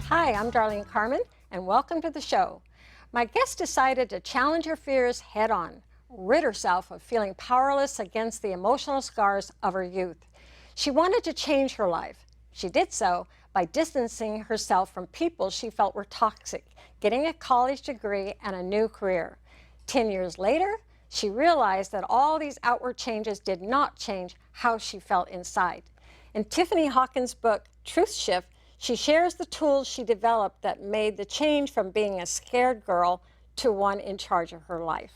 Hi, I'm Darlene Carman, and welcome to the show. My guest decided to challenge her fears head on, rid herself of feeling powerless against the emotional scars of her youth. She wanted to change her life. She did so by distancing herself from people she felt were toxic, getting a college degree and a new career. 10 years later, she realized that all these outward changes did not change how she felt inside. In Tiffany Hawkins' book, Truth Shift, she shares the tools she developed that made the change from being a scared girl to one in charge of her life.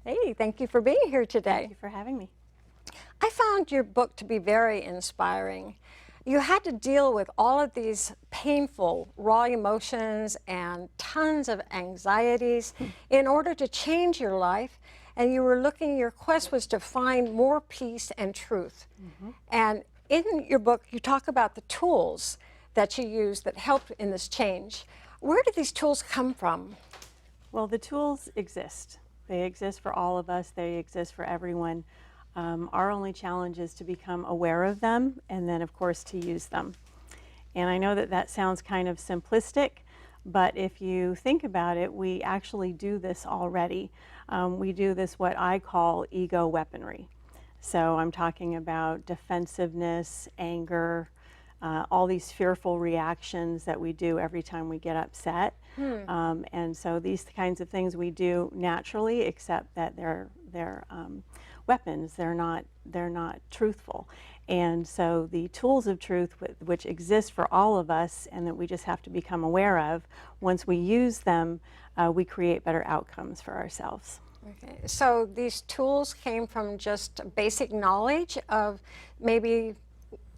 Hey, thank you for being here today. Thank you for having me. I found your book to be very inspiring. You had to deal with all of these painful, raw emotions and tons of anxieties in order to change your life. And you were looking, your quest was to find more peace and truth. And in your book, you talk about the tools that you used that helped in this change. Where did these tools come from? Well, the tools exist. They exist for all of us. They exist for everyone. Our only challenge is to become aware of them and then, of course, to use them. And I know that that sounds kind of simplistic, but if you think about it, we actually do this already. We do this, what I call ego weaponry. So I'm talking about defensiveness, anger, all these fearful reactions that we do every time we get upset. And so these kinds of things we do naturally, except that they're weapons. They're not truthful. And so the tools of truth, which exist for all of us and that we just have to become aware of, once we use them, we create better outcomes for ourselves. Okay, so these tools came from just basic knowledge of maybe,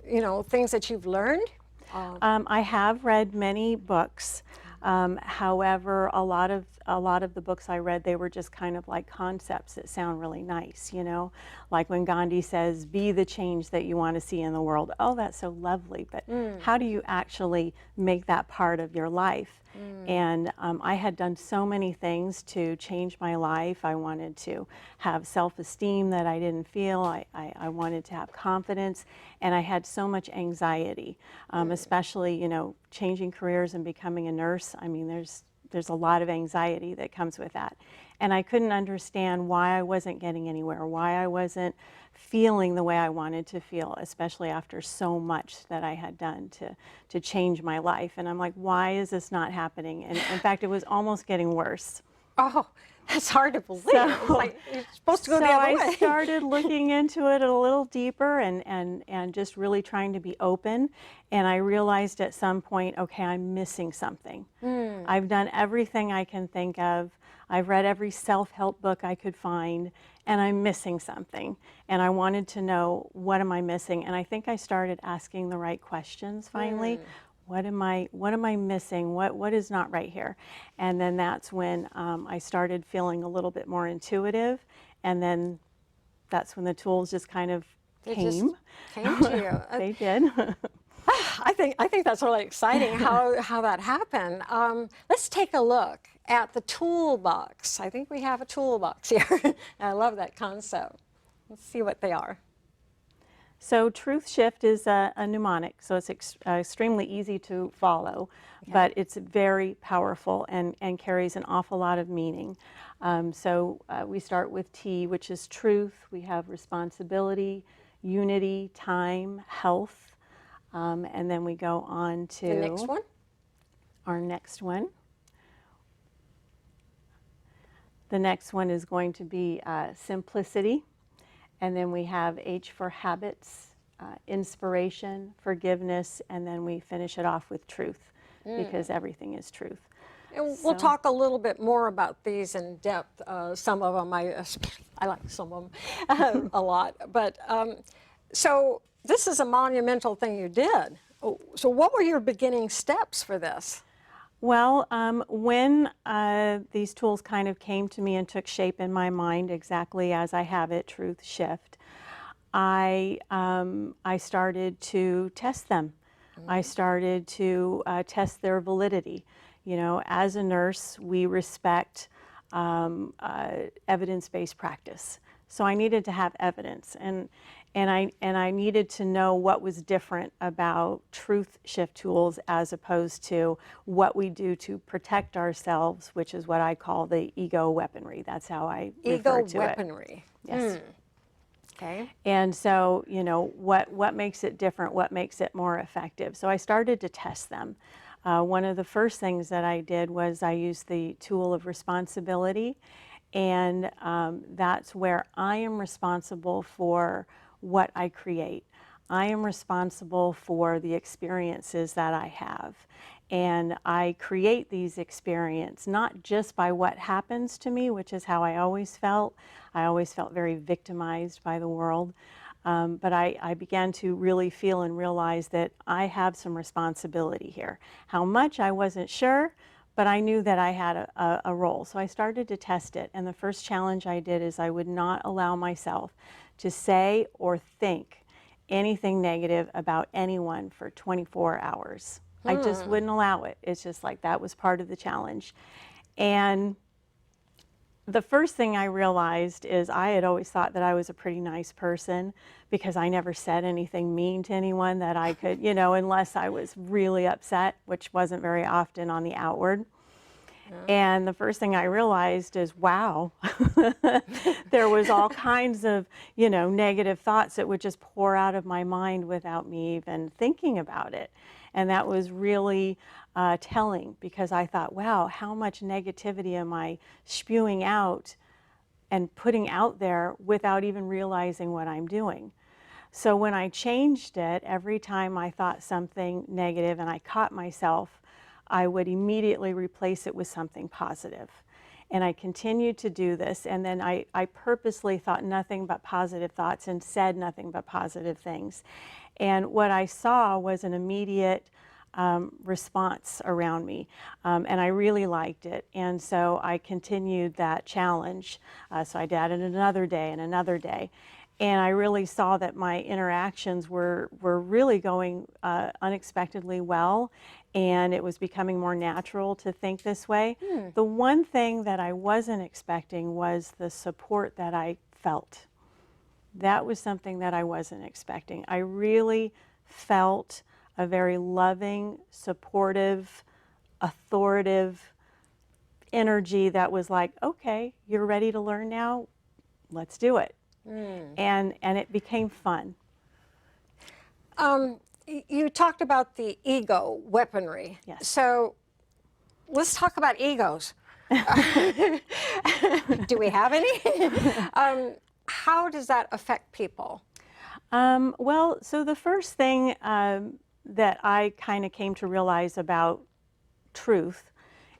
you know, things that you've learned? I have read many books. However, a lot of the books I read, they were just kind of like concepts that sound really nice, you know, like when Gandhi says, "Be the change that you want to see in the world." Oh, that's so lovely, but how do you actually make that part of your life? And I had done so many things to change my life. I wanted to have self-esteem that I didn't feel. I wanted to have confidence, and I had so much anxiety, especially, you know, changing careers and becoming a nurse. I mean, there's a lot of anxiety that comes with that. And I couldn't understand why I wasn't getting anywhere, why I wasn't feeling the way I wanted to feel, especially after so much that I had done to change my life. And I'm like, why is this not happening? And in fact, it was almost getting worse. Oh, that's hard to believe. It's like you're supposed to go the other way. So I started looking into it a little deeper and just really trying to be open. And I realized at some point, okay, I'm missing something. I've done everything I can think of. I've read every self-help book I could find, and I'm missing something. And I wanted to know, what am I missing? And I think I started asking the right questions finally. What am I missing? What is not right here? And then that's when I started feeling a little bit more intuitive, and then that's when the tools just kind of came. Came to you. They did. I think that's really exciting how that happened. Let's take a look at the toolbox. I think we have a toolbox here. I love that concept. Let's see what they are. So Truth Shift is a mnemonic, so it's extremely easy to follow, but it's very powerful and carries an awful lot of meaning. So we start with T, which is truth. We have responsibility, unity, time, health, and then we go on to The next one? Our next one. The next one is going to be simplicity. And then we have H for habits, inspiration, forgiveness, and then we finish it off with truth, because everything is truth. And we'll talk a little bit more about these in depth. Some of them, I like some of them a lot. But so this is a monumental thing you did. So what were your beginning steps for this? Well, when these tools kind of came to me and took shape in my mind exactly as I have it, Truth Shift, I started to test them. I started to test their validity. You know, as a nurse, we respect evidence-based practice. So I needed to have evidence, and I needed to know what was different about truth shift tools as opposed to what we do to protect ourselves, which is what I call the ego weaponry. That's how I refer to Ego weaponry. it. Yes. Okay. And so, you know, what makes it different? What makes it more effective? So I started to test them. One of the first things that I did was I used the tool of responsibility, and that's where I am responsible for what I create. I am responsible for the experiences that I have. And I create these experiences not just by what happens to me, which is how I always felt. I always felt very victimized by the world. But I began to really feel and realize that I have some responsibility here. How much, I wasn't sure, but I knew that I had a role. So I started to test it. And the first challenge I did is I would not allow myself to say or think anything negative about anyone for 24 hours. I just wouldn't allow it. It's just like that was part of the challenge. And the first thing I realized is I had always thought that I was a pretty nice person because I never said anything mean to anyone that I could, you know, unless I was really upset, which wasn't very often on the outward. And the first thing I realized is, wow, there was all kinds of, you know, negative thoughts that would just pour out of my mind without me even thinking about it. And that was really telling, because I thought, wow, how much negativity am I spewing out and putting out there without even realizing what I'm doing. So when I changed it, every time I thought something negative and I caught myself, I would immediately replace it with something positive. And I continued to do this, and then I purposely thought nothing but positive thoughts and said nothing but positive things. And what I saw was an immediate response around me, and I really liked it. And so I continued that challenge. So I did it another day and another day. And I really saw that my interactions were really going unexpectedly well, and it was becoming more natural to think this way. The one thing that I wasn't expecting was the support that I felt. That was something that I wasn't expecting. I really felt a very loving, supportive, authoritative energy that was like, okay, you're ready to learn now, let's do it. And it became fun. You talked about the ego weaponry. Yes. So let's talk about egos. Do we have any? How does that affect people? Well, so the first thing that I kind of came to realize about truth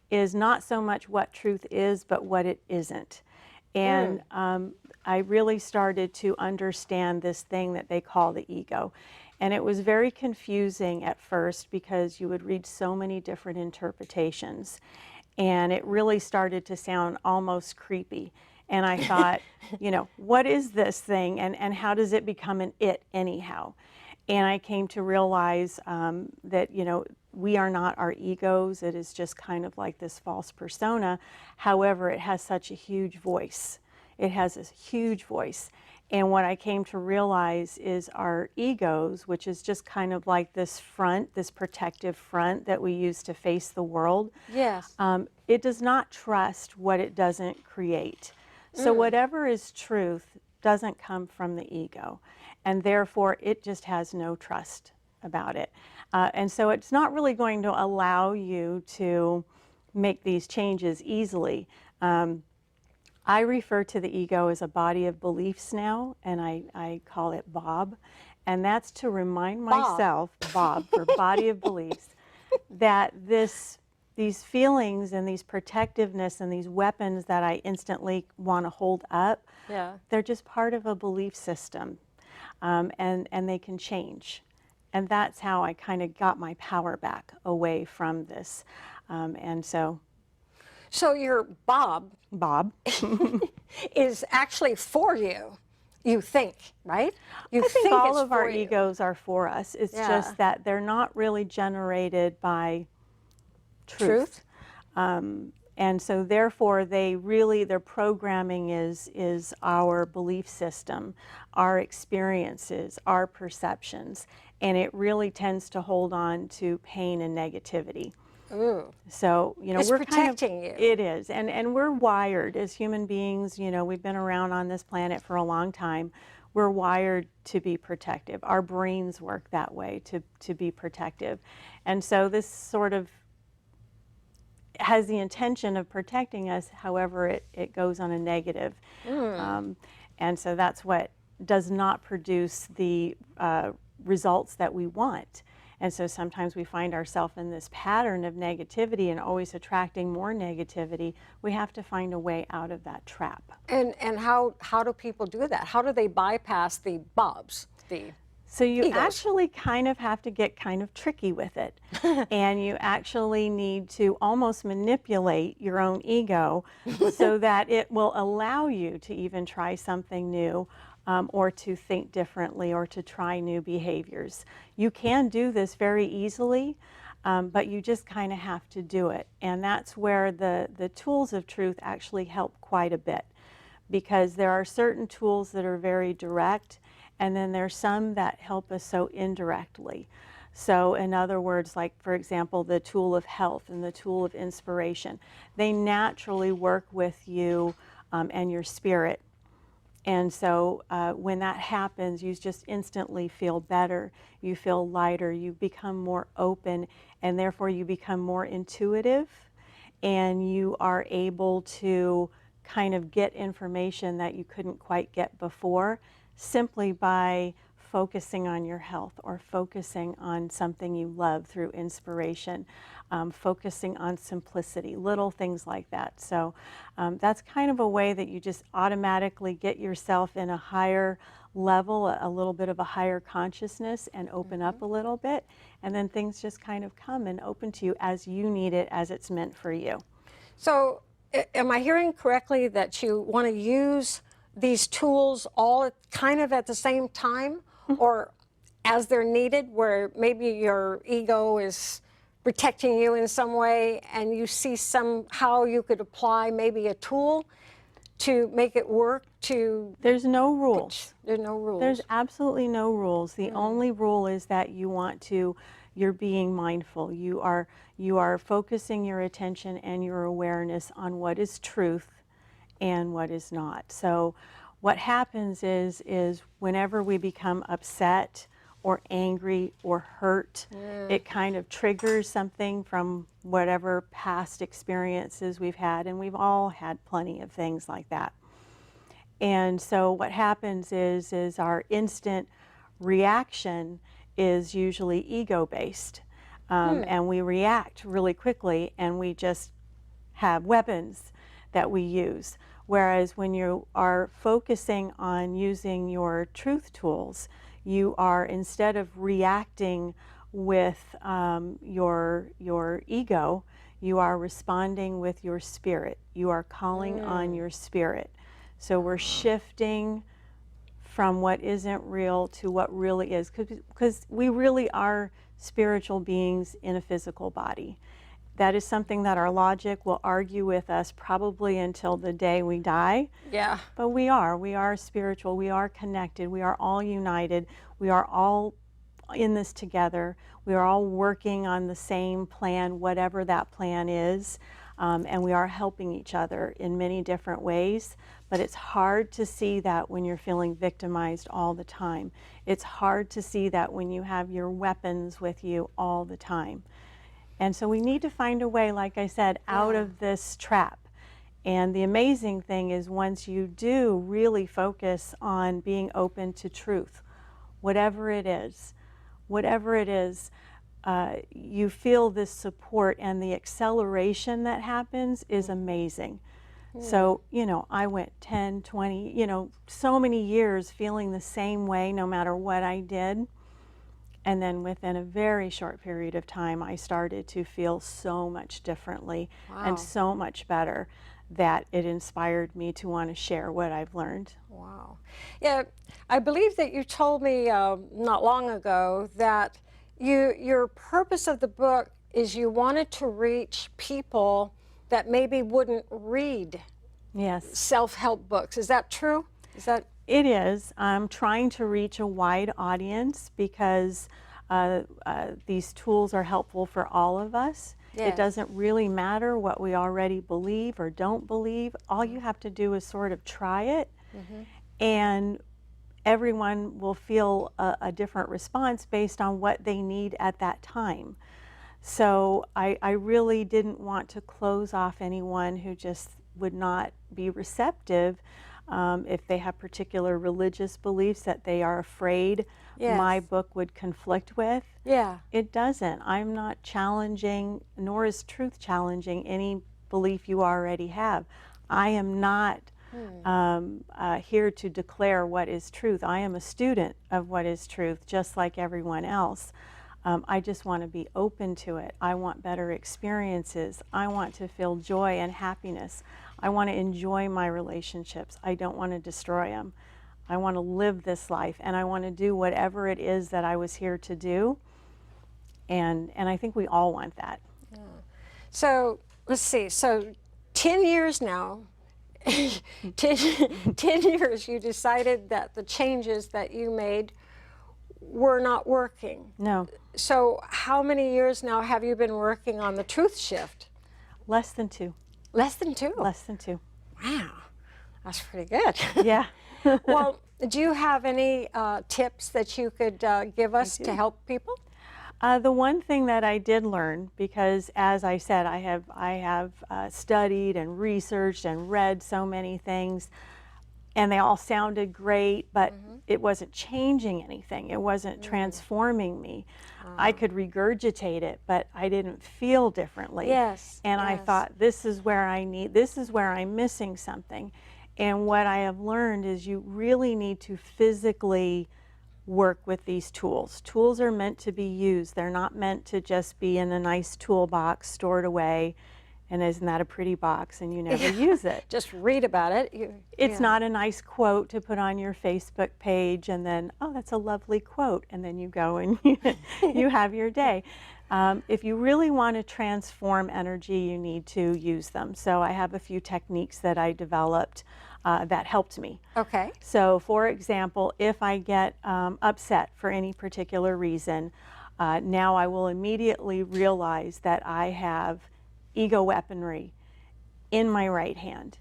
is not so much what truth is, but what it isn't. And I really started to understand this thing that they call the ego. And it was very confusing at first because you would read so many different interpretations. And it really started to sound almost creepy. And I thought, you know, what is this thing, and how does it become an it anyhow? And I came to realize that, you know, we are not our egos. It is just kind of like this false persona. However, it has such a huge voice. It has this huge voice. And what I came to realize is our egos, which is just kind of like this front, this protective front that we use to face the world. Yes. It does not trust what it doesn't create. So whatever is truth doesn't come from the ego. And therefore, it just has no trust about it. And so it's not really going to allow you to make these changes easily. I refer to the ego as a body of beliefs now, and I call it Bob. And that's to remind myself, Bob, for body of beliefs, that these feelings and these protectiveness and these weapons that I instantly want to hold up, they're just part of a belief system, and they can change. And that's how I kind of got my power back away from this. And so your Bob is actually for you. You think, right? You I think all it's of our for you. egos are for us. It's just that they're not really generated by truth. And so therefore their programming is our belief system, our experiences, our perceptions, and it really tends to hold on to pain and negativity. Ooh. So, you know, It's we're protecting you. It is. And we're wired as human beings, you know, we've been around on this planet for a long time. We're wired to be protective. Our brains work that way to be protective. And so this sort of has the intention of protecting us, however, it goes on a negative. And so that's what does not produce the results that we want. And so sometimes we find ourselves in this pattern of negativity and always attracting more negativity. We have to find a way out of that trap. And how do people do that? How do they bypass the bobs, the So you egos? actually kind of have to get kind of tricky with it. And you actually need to almost manipulate your own ego so that it will allow you to even try something new, or to think differently, or to try new behaviors. You can do this very easily, but you just kind of have to do it. And that's where the tools of truth actually help quite a bit, because there are certain tools that are very direct, and then there's some that help us so indirectly. So in other words, like for example, the tool of health and the tool of inspiration, they naturally work with you and your spirit. And so when that happens, you just instantly feel better, you feel lighter, you become more open, and therefore you become more intuitive, and you are able to kind of get information that you couldn't quite get before, simply by focusing on your health or focusing on something you love through inspiration, focusing on simplicity, little things like that. So that's kind of a way that you just automatically get yourself in a higher level, a little bit of a higher consciousness, and open up a little bit, and then things just kind of come and open to you as you need it, as it's meant for you. So am I hearing correctly that you want to use these tools all kind of at the same time, or as they're needed, where maybe your ego is protecting you in some way and you see somehow you could apply maybe a tool to make it work? There's no rules. There's no rules. There's absolutely no rules. The only rule is that you're being mindful. You are focusing your attention and your awareness on what is truth and what is not. So what happens is whenever we become upset or angry or hurt, it kind of triggers something from whatever past experiences we've had, and we've all had plenty of things like that. And so what happens is our instant reaction is usually ego-based, and we react really quickly, and we just have weapons that we use. Whereas when you are focusing on using your truth tools, you are, instead of reacting with your ego, you are responding with your spirit. You are calling on your spirit. So we're shifting from what isn't real to what really is, because we really are spiritual beings in a physical body. That is something that our logic will argue with us probably until the day we die. Yeah. But we are spiritual, we are connected, we are all united, we are all in this together, we are all working on the same plan, whatever that plan is, and we are helping each other in many different ways. But it's hard to see that when you're feeling victimized all the time. It's hard to see that when you have your weapons with you all the time. And so we need to find a way, like I said, out of this trap. And the amazing thing is, once you do really focus on being open to truth, whatever it is, you feel this support, and the acceleration that happens is amazing. So, you know, I went 10, 20, you know, so many years feeling the same way no matter what I did. And then within a very short period of time, I started to feel so much differently and so much better that it inspired me to want to share what I've learned. Wow. Yeah, I believe that you told me not long ago that your purpose of the book is you wanted to reach people that maybe wouldn't read Yes. self-help books. Is that true? Is that? It is. I'm trying to reach a wide audience because these tools are helpful for all of us. Yes. It doesn't really matter what we already believe or don't believe. All you have to do is sort of try it, and everyone will feel a different response based on what they need at that time. So I really didn't want to close off anyone who just would not be receptive. If they have particular religious beliefs that they are afraid my book would conflict with. Yeah. It doesn't. I'm not challenging, nor is truth challenging any belief you already have. I am not here to declare what is truth. I am a student of what is truth, just like everyone else. I just want to be open to it. I want better experiences. I want to feel joy and happiness. I want to enjoy my relationships. I don't want to destroy them. I want to live this life, and I want to do whatever it is that I was here to do. And I think we all want that. Yeah. So let's see. So 10 years now, 10 years you decided that the changes that you made were not working. No. So how many years now have you been working on the truth shift? Less than 2. Less than 2? Less than 2. Wow, that's pretty good. Yeah. Well, do you have any tips that you could give us to help people? The one thing that I did learn, because as I said, I have studied and researched and read so many things, and they all sounded great, but it wasn't changing anything. It wasn't transforming me. I could regurgitate it, but I didn't feel differently. Yes. And I thought, this is where I'm missing something. And what I have learned is you really need to physically work with these tools. Tools are meant to be used. They're not meant to just be in a nice toolbox stored away. And isn't that a pretty box, and you never use it. Just read about it. It's not a nice quote to put on your Facebook page and then, oh, that's a lovely quote, and then you go and you have your day. If you really want to transform energy, you need to use them. So I have a few techniques that I developed that helped me. Okay. So for example, if I get upset for any particular reason, now I will immediately realize that I have ego weaponry in my right hand.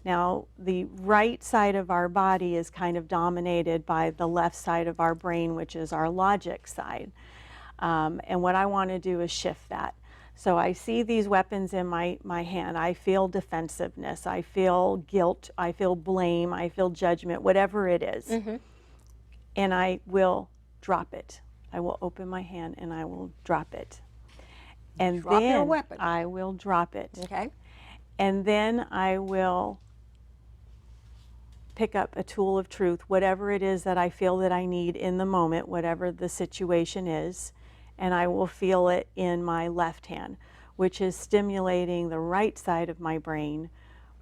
Now, the right side of our body is kind of dominated by the left side of our brain, which is our logic side. And what I want to do is shift that. So I see these weapons in my hand. I feel defensiveness. I feel guilt. I feel blame. I feel judgment, whatever it is. And I will drop it. I will open my hand and I will drop it. And Drop your then weapon. I will drop it. Okay. And then I will pick up a tool of truth, whatever it is that I feel that I need in the moment, whatever the situation is, and I will feel it in my left hand, which is stimulating the right side of my brain,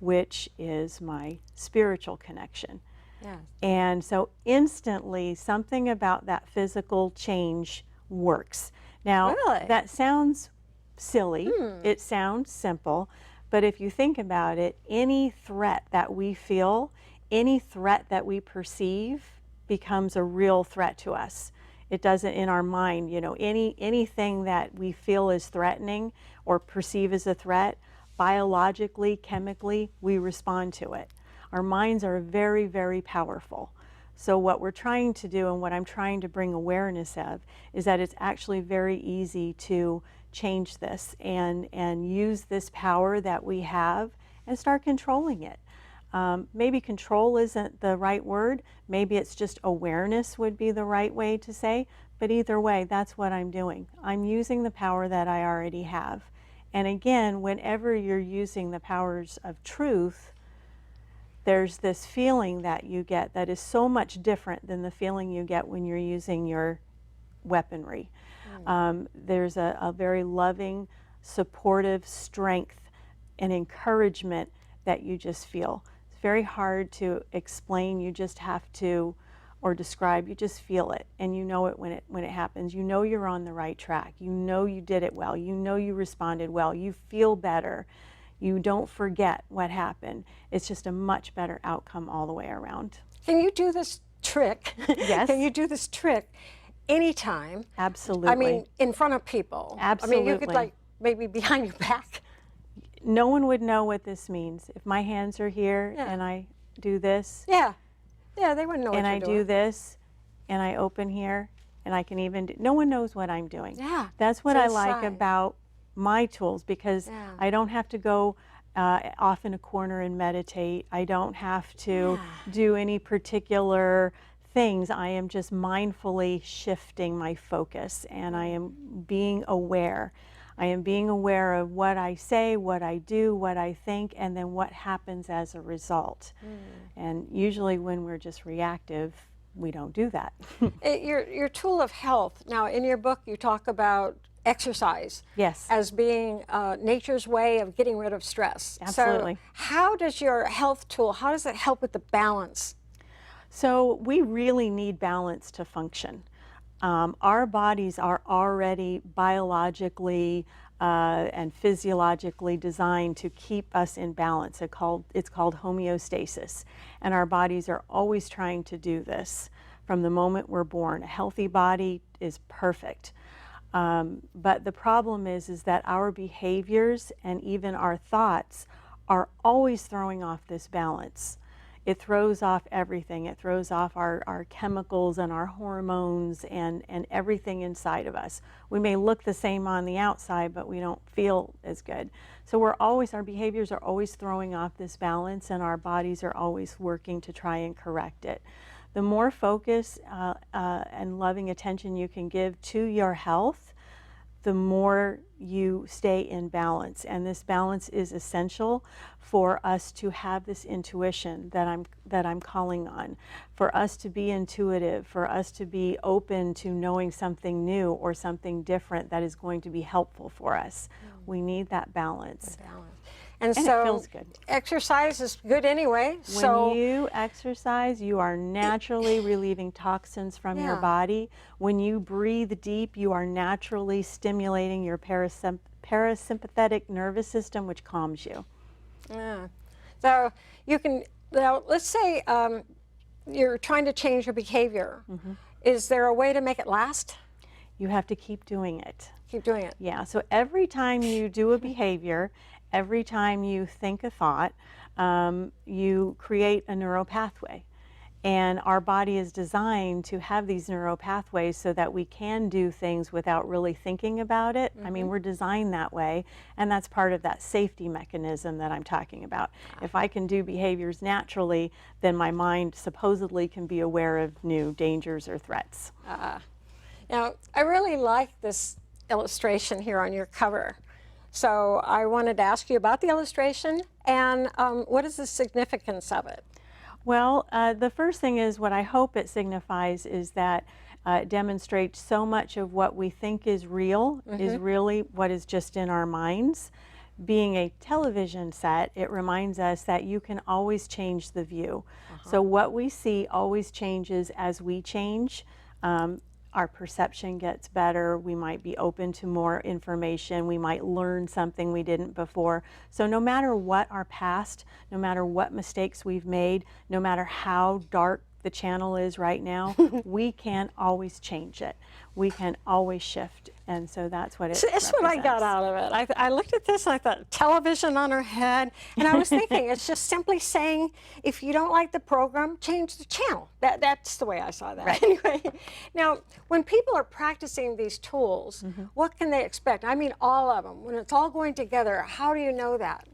which is my spiritual connection. Yes. And so instantly, something about that physical change works. Now, Really? that sounds silly. It sounds simple. But if you think about it, any threat that we feel, any threat that we perceive becomes a real threat to us. It doesn't in our mind, you know, anything that we feel is threatening or perceive as a threat, biologically, chemically, we respond to it. Our minds are very, very powerful. So what we're trying to do and what I'm trying to bring awareness of is that it's actually very easy to change this and use this power that we have and start controlling it. Maybe control isn't the right word. Maybe it's just awareness would be the right way to say. But either way, that's what I'm doing. I'm using the power that I already have. And again, whenever you're using the powers of truth, there's this feeling that you get that is so much different than the feeling you get when you're using your weaponry. There's a very loving, supportive strength and encouragement that you just feel. It's very hard to explain. You just have to, or describe, you just feel it, and you know it when it happens. You know you're on the right track. You know you did it well. You know you responded well. You feel better. You don't forget what happened. It's just a much better outcome all the way around. Can you do this trick? Yes. Can you do this trick anytime? Absolutely. I mean, in front of people. Absolutely. I mean, you could like maybe behind your back. No one would know what this means. If my hands are here Yeah. and I do this, Yeah. Yeah, they wouldn't know what and you're I doing. do this, and I open here, and I can even no one knows what I'm doing. Yeah. That's what It's I like inside. about my tools, because Yeah. I don't have to go off in a corner and meditate. I don't have to do any particular things. I am just mindfully shifting my focus, and I am being aware. I am being aware of what I say, what I do, what I think, and then what happens as a result. And usually when we're just reactive, we don't do that. Your tool of health. Now, in your book, you talk about exercise Yes. as being nature's way of getting rid of stress. Absolutely. So how does your health tool, how does it help with the balance? So we really need balance to function. Our bodies are already biologically and physiologically designed to keep us in balance. It's called homeostasis. And our bodies are always trying to do this from the moment we're born. A healthy body is perfect. But the problem is that our behaviors and even our thoughts are always throwing off this balance. It throws off everything. It throws off our chemicals and our hormones and everything inside of us. We may look the same on the outside, but we don't feel as good. So our behaviors are always throwing off this balance, and our bodies are always working to try and correct it. The more focus and loving attention you can give to your health, the more you stay in balance. And this balance is essential for us to have this intuition that I'm calling on, for us to be intuitive, for us to be open to knowing something new or something different that is going to be helpful for us. We need that balance. And And so it feels good. exercise is good anyway. When you exercise, you are naturally relieving toxins from your Yeah. body. When you breathe deep, you are naturally stimulating your parasympathetic nervous system, which calms you. Yeah. So you can, now let's say you're trying to change your behavior. Is there a way to make it last? You have to keep doing it. Keep doing it. Yeah, so every time you do a behavior, every time you think a thought, you create a neural pathway. And our body is designed to have these neural pathways so that we can do things without really thinking about it. I mean, we're designed that way, and that's part of that safety mechanism that I'm talking about. If I can do behaviors naturally, then my mind supposedly can be aware of new dangers or threats. Now, I really like this illustration here on your cover. So I wanted to ask you about the illustration and what is the significance of it? Well, the first thing is what I hope it signifies is that it demonstrates so much of what we think is real is really what is just in our minds. Being a television set, it reminds us that you can always change the view. So what we see always changes as we change. Our perception gets better. We might be open to more information. We might learn something we didn't before. So no matter what our past, no matter what mistakes we've made, no matter how dark the channel is right now, we can always change it. We can always shift. And so that's what it That's what I got out of it. I looked at this and I thought, television on her head. And I was thinking, it's just simply saying, if you don't like the program, change the channel. That's the way I saw that. Right. Anyway, now, when people are practicing these tools, what can they expect? I mean, all of them. When it's all going together, how do you know that?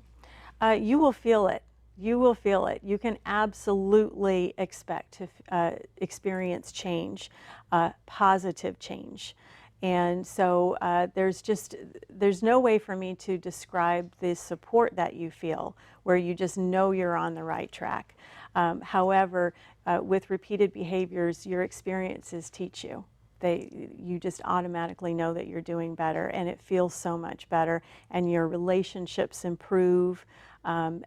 You will feel it. You will feel it. You can absolutely expect to experience change, positive change. And so there's no way for me to describe the support that you feel where you just know you're on the right track. However, with repeated behaviors, your experiences teach you. You just automatically know that you're doing better, and it feels so much better, and your relationships improve,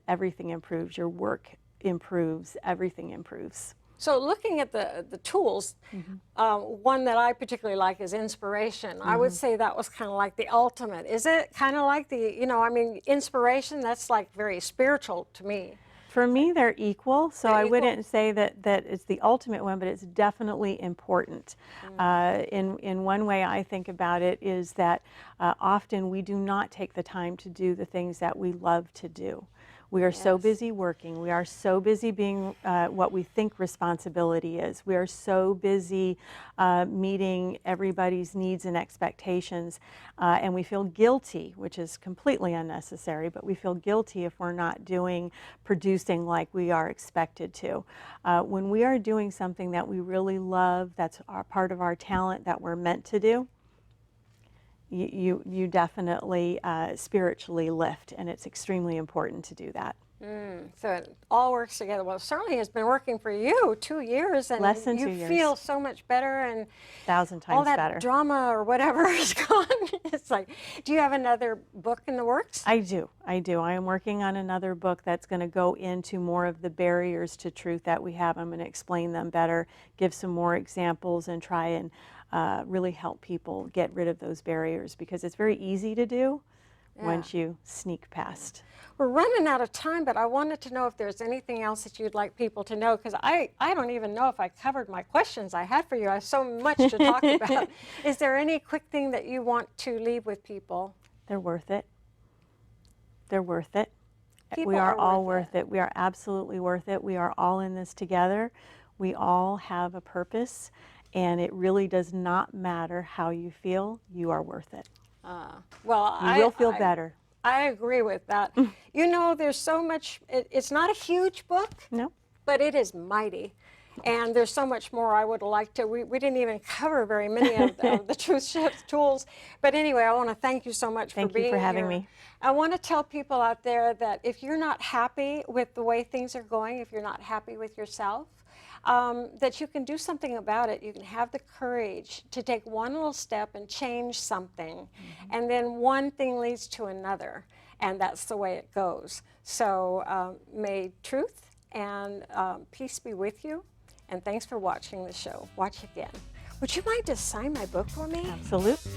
everything improves, your work improves, everything improves. So looking at the tools, one that I particularly like is inspiration. I would say that was kind of like the ultimate. Is it kind of like the, you know, I mean, inspiration, that's like very spiritual to me. For me, they're equal, so They're I equal? wouldn't say that it's the ultimate one, but it's definitely important. In one way I think about it is that often we do not take the time to do the things that we love to do. We are so Yes. busy working. We are so busy being what we think responsibility is. We are so busy meeting everybody's needs and expectations, and we feel guilty, which is completely unnecessary, but we feel guilty if we're not producing like we are expected to. When we are doing something that we really love, that's part of our talent that we're meant to do, you definitely spiritually lift, and it's extremely important to do that. So it all works together. Well, it certainly has been working for you 2 years, and Less than 2 you years. feel so much better, and 1,000 times all that better. drama or whatever is gone. It's like, do you have another book in the works? I do. I am working on another book that's going to go into more of the barriers to truth that we have. I'm going to explain them better, give some more examples, and try and really help people get rid of those barriers, because it's very easy to do once you sneak past. We're running out of time, but I wanted to know if there's anything else that you'd like people to know, because I don't even know if I covered my questions I had for you. I have so much to talk about. Is there any quick thing that you want to leave with people? They're worth it. They're worth it. People We are are all worth worth it. We are absolutely worth it. We are all in this together. We all have a purpose, and it really does not matter how you feel. You are worth it. Well, You will feel better. I agree with that. You know, there's so much, it's not a huge book, No? but it is mighty. And there's so much more I would like to, we didn't even cover very many of the Truth Shift tools. But anyway, I want to thank you so much for being here. Thank you for having me. I want to tell people out there that if you're not happy with the way things are going, if you're not happy with yourself, that you can do something about it. You can have the courage to take one little step and change something. And then one thing leads to another. And that's the way it goes. So may truth and peace be with you. And thanks for watching the show. Watch again. Would you mind to sign my book for me? Absolutely.